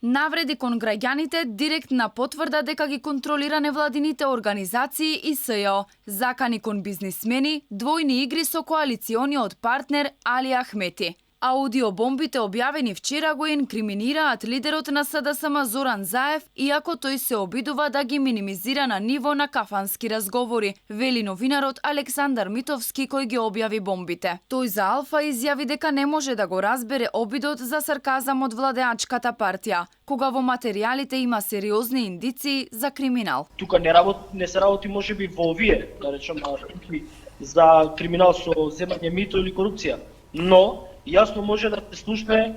Навреди кон граѓаните директна потврда дека ги контролира невладините организации и СЈО, закани кон бизнисмени, двојни игри со коалициониот партнер Али Ахмети. Аудиобомбите објавени вчера го инкриминираат лидерот на СДСМ Зоран Заев, иако тој се обидува да ги минимизира на ниво на кафански разговори, вели новинарот Александар Митовски кој ги објави бомбите. Тој за Алфа изјави дека не може да го разбере обидот за сарказам од владеачката партија, кога во материјалите има сериозни индиции за криминал. Тука не се работи можеби во овие, да речем, архиви за криминал со земање мито или корупција, но јасно може да се слушне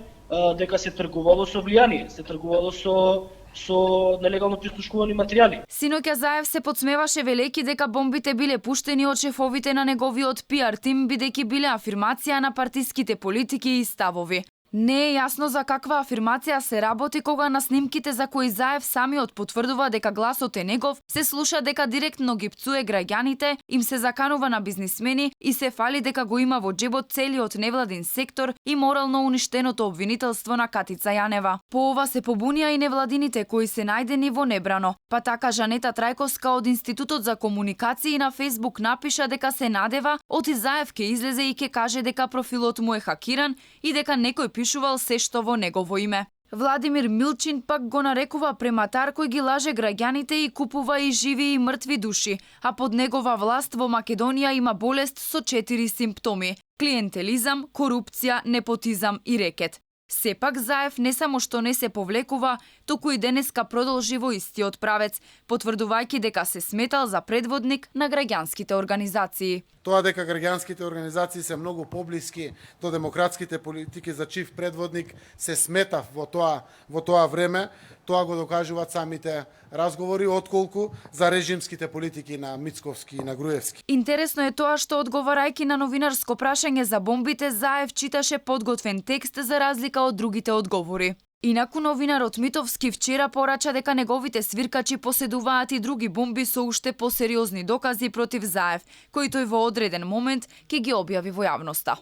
дека се тргувало со влијание, се тргувало со нелегално прислушкувани материјали. Синоќа Заев се подсмеваше велејќи дека бомбите биле пуштени од шефовите на неговиот пиар тим, бидејќи биле афирмација на партиските политики и ставови. Не е јасно за каква афирмација се работи кога на снимките за кои Заев самиот потврдува дека гласот е негов, се слуша дека директно ги пцуе граѓаните, им се заканува на бизнисмени и се фали дека го има во џебот целиот невладин сектор и морално уништеното обвинителство на Катица Јанева. По ова се побунија и невладините кои се најдени во небрано. Па така Жанета Трајковска од Институтот за комуникации на Фејсбук напиша дека се надева оти Заев ке излезе и ке каже дека профилот му е хакиран и дека некој пишувал се што во негово име. Владимир Милчин пак го нарекува прематар кој ги лаже граѓаните и купува и живи и мртви души, а под негова власт во Македонија има болест со 4 симптоми: клиентелизам, корупција, непотизам и рекет. Сепак Заев не само што не се повлекува, туку и денеска продолжи во истиот правец, потврдувајќи дека се сметал за предводник на граѓанските организации. Тоа дека граѓанските организации се многу поблиски до демократските политики за чив предводник се сметав во тоа време, тоа го докажуваат самите разговори, отколку за режимските политики на Мицковски и на Груевски. Интересно е тоа што одговарајќи на новинарско прашање за бомбите, Заев читаше подготвен текст за разлика од другите одговори. Инаку новинарот Митовски вчера порача дека неговите свиркачи поседуваат и други бомби со уште посериозни докази против Заев, кои тој во одреден момент ќе ги објави во јавноста.